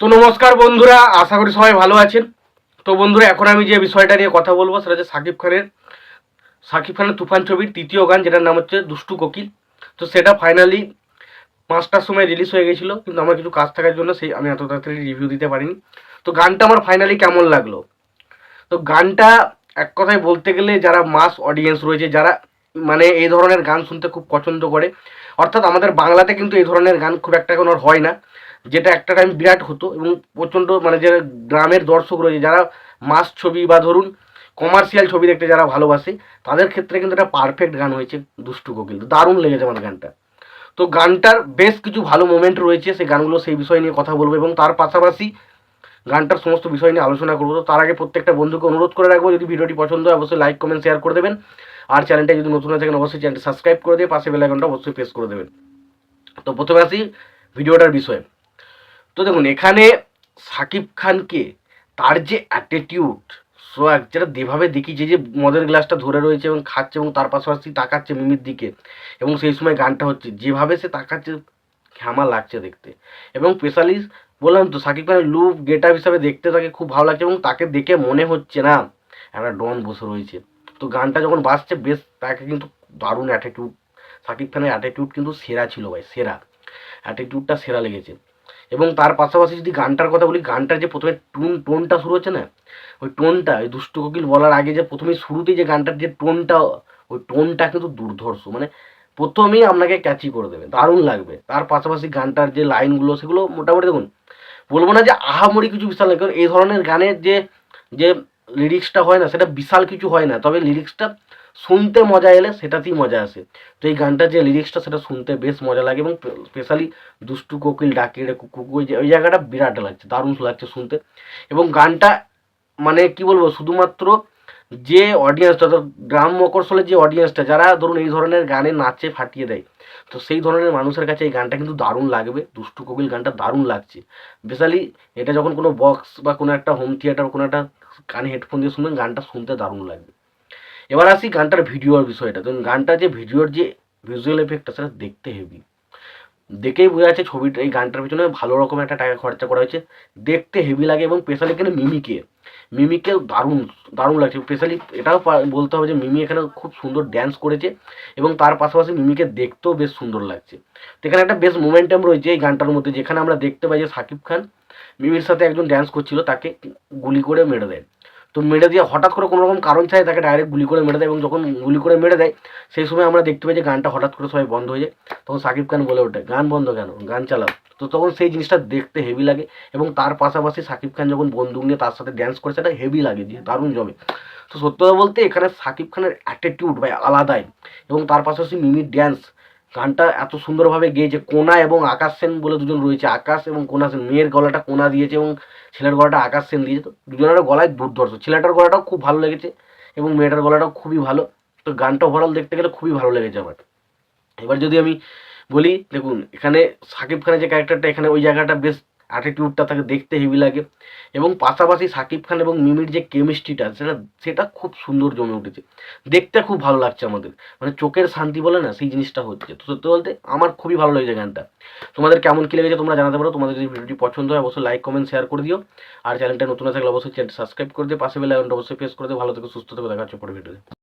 তো নমস্কার বন্ধুরা, আশা করি সবাই ভালো আছেন। তো বন্ধুরা, এখন আমি যে বিষয়টা নিয়ে কথা বলবো সেটা হচ্ছে সাকিব খানের তুফান ছবির তৃতীয় গান, যেটার নাম হচ্ছে দুষ্টু কোকিল। তো সেটা ফাইনালি 5টার সময় রিলিজ হয়ে গেছিলো, কিন্তু আমার কিছু কাজ থাকার জন্য সেই আমি এত তাড়াতাড়ি রিভিউ দিতে পারিনি। তো গানটা আমার ফাইনালি কেমন লাগলো, তো গানটা এক কথায় বলতে গেলে যারা মাস অডিয়েন্স রয়েছে, যারা মানে এই ধরনের গান শুনতে খুব পছন্দ করে, অর্থাৎ আমাদের বাংলাতে কিন্তু এই ধরনের গান খুব একটা এখন আর হয় না, যেটা একটা টাইম বিরাট হতো। এবং প্রচণ্ড মানে যে গ্রামের দর্শক রয়েছে, যারা মাস ছবি বা ধরুন কমার্শিয়াল ছবি দেখতে যারা ভালোবাসে, তাদের ক্ষেত্রে কিন্তু একটা পারফেক্ট গান হয়েছে দুষ্টু কোকিল। দারুণ লেগেছে আমার গানটা। তো গানটার বেশ কিছু ভালো মোমেন্ট রয়েছে, সেই গানগুলো সেই বিষয় নিয়ে কথা বলবো, এবং তার পাশাপাশি গানটার সমস্ত বিষয় নিয়ে আলোচনা করবো। তো তার আগে প্রত্যেকটা বন্ধুকে অনুরোধ করে রাখবো, যদি ভিডিওটি পছন্দ হয় অবশ্যই লাইক কমেন্ট শেয়ার করে দেবেন। আর চ্যানেলটা যদি নতুন হয়ে থাকেন অবশ্যই চ্যানেলটি সাবস্ক্রাইব করে দিয়ে পাশে বেল আইকনটা অবশ্যই প্রেস করে দেবেন। তো প্রথমে আসি ভিডিওটার বিষয়ে। তো দেখুন, এখানে সাকিব খানকে তার যে অ্যাটিটিউড, সোয়াগ, যেটা যেভাবে দেখি, যে মদের গ্লাসটা ধরে রয়েছে এবং খাচ্ছে এবং তার পাশাপাশি তাকাচ্ছে মিমির দিকে, এবং সেই সময় গানটা হচ্ছে, যেভাবে সে তাকাচ্ছে ঘ্যামা লাগছে দেখতে। এবং স্পেশালি বললাম তো, সাকিব খানের লুক গেট আপ হিসাবে দেখতে তাকে খুব ভালো লাগছে, এবং তাকে দেখে মনে হচ্ছে না একটা ডন বসে রয়েছে। তো গানটা যখন বাজছে বেশ, তাকে কিন্তু দারুণ অ্যাটিটিউড, সাকিব খানের অ্যাটিটিউড কিন্তু সেরা ছিল ভাই, সেরা অ্যাটিটিউডটা সেরা লেগেছে। এবং তার পাশাপাশি যদি গানটার কথা বলি, গানটার যে প্রথমে টোনটা শুরু হচ্ছে না, ওই টোনটা, ওই দুষ্টু কোকিল বলার আগে যে প্রথমে শুরুতেই যে গানটার যে টোনটা, ওই টোনটা কিন্তু দুর্ধর্ষ, মানে প্রথমেই আপনাকে ক্যাচি করে দেবে, দারুণ লাগবে। তার পাশাপাশি গানটার যে লাইনগুলো সেগুলো মোটামুটি দেখুন, বলবো না যে আহামরি কিছু বিশাল নয়, কারণ এই ধরনের গানের যে যে লিরিক্সটা হয় না, সেটা বিশাল কিছু হয় না, তবে লিরিক্সটা শুনতে মজা এলে সেটাতেই মজা আসে। তো এই গানটার যে লিরিক্সটা সেটা শুনতে বেশ মজা লাগে, এবং স্পেশালি দুষ্টু কোকিল ডাকে রে কুকু, ওই জায়গাটা বিরাট লাগছে, দারুণ লাগছে শুনতে। এবং গানটা মানে কি বলবো, শুধুমাত্র যে অডিয়েন্সটা, অর্থাৎ গ্রাম মকরশলের যে অডিয়েন্সটা, যারা ধরুন এই ধরনের গানে নাচে ফাটিয়ে দেয়, তো সেই ধরনের মানুষের কাছে এই গানটা কিন্তু দারুণ লাগবে। দুষ্টু কোকিল গানটা দারুণ লাগছে। স্পেশালি এটা যখন কোনো বক্স বা কোনো একটা হোম থিয়েটার, কোনো একটা কানে হেডফোন দিয়ে শুনবেন, গানটা শুনতে দারুণ লাগবে। এবার আসি গানটার ভিডিওর বিষয়টা। ধরুন গানটা যে ভিডিওর যে ভিজুয়াল এফেক্টটা, সেটা দেখতে হেভি, দেখেই বোঝা যাচ্ছে ছবিটা, এই গানটার পিছনে ভালো রকম একটা টাকা খরচা করা হয়েছে, দেখতে হেভি লাগে। এবং স্পেশালি এখানে মিমিকে দারুণ দারুণ লাগছে। স্পেশালি এটাও বলতে হবে যে মিমি এখানে খুব সুন্দর ড্যান্স করেছে, এবং তার পাশাপাশি মিমিকে দেখতেও বেশ সুন্দর লাগছে। তো এখানে একটা বেশ মোমেন্টাম রয়েছে এই গানটার মধ্যে, যেখানে আমরা দেখতে পাই যে সাকিব খান মিমির সাথে একজন ড্যান্স করছিল, তাকে গুলি করে মেরে দেয়। তো মেরে দিয়ে হঠাৎ করে কোনো রকম কারণ ছাড়াই তাকে ডাইরেক্ট গুলি করে মেরে দেয়, এবং যখন গুলি করে মেরে দেয় সেই সময় আমরা দেখতে পাই যে গানটা হঠাৎ করে সবাই বন্ধ হয়ে যায়। তখন সাকিব খান বলে ওঠে, গান বন্ধ কেন, গান চালাও। তো তখন সেই জিনিসটা দেখতে হেভি লাগে। এবং তার পাশাপাশি সাকিব খান যখন বন্দুক নিয়ে তার সাথে ড্যান্স করে, সেটা হেভি লাগে, যে দারুণ জমে। তো সত্য কথা বলতে এখানে সাকিব খানের অ্যাটিটিউড ভাই আলাদাই। এবং তার পাশাপাশি মিমির ড্যান্স, গানটা এত সুন্দরভাবে গেয়েছে। কোনা এবং আকাশ সেন বলে দুজন রয়েছে, আকাশ এবং কোনা সেন, মেয়ের গলাটা কোনা দিয়েছে এবং ছেলের গলাটা আকাশ সেন দিয়েছে। তো দুজনের গলায় দুর্ধর্ষ, ছেলেটার গলাটাও খুব ভালো লেগেছে এবং মেয়েটার গলাটাও খুবই ভালো। তো গানটা ওভারঅল দেখতে গেলে খুবই ভালো লেগেছে আমার। এবার যদি আমি বলি, দেখুন এখানে সাকিব খানের যে ক্যারেক্টারটা, এখানে ওই জায়গাটা বেশ অ্যাটিটিউডটা তাকে দেখতে হেভি লাগে। এবং পাশাপাশি সাকিব খান এবং মিমির যে কেমিস্ট্রিটা, সেটা সেটা খুব সুন্দর জমে উঠেছে, দেখতে খুব ভালো লাগছে আমাদের, মানে চোখের শান্তি বলে না, সেই জিনিসটা হচ্ছে। তো সত্যি বলতে আমার খুবই ভালো লেগেছে গানটা। তোমাদের কেমন কী লেগেছে তোমরা জানাতে পারো। তোমাদের যদি ভিডিওটি পছন্দ হয় অবশ্যই লাইক কমেন্ট শেয়ার করে দিও। আর চ্যানেলটা নতুন থাকলে অবশ্যই চ্যানেল সাবস্ক্রাইব করে দিয়ে পাশে বেল আইকনটা অবশ্যই প্রেস করে দিও। ভালো থেকে সুস্থ থেকে দেখা হচ্ছে পরে ভিডিওতে।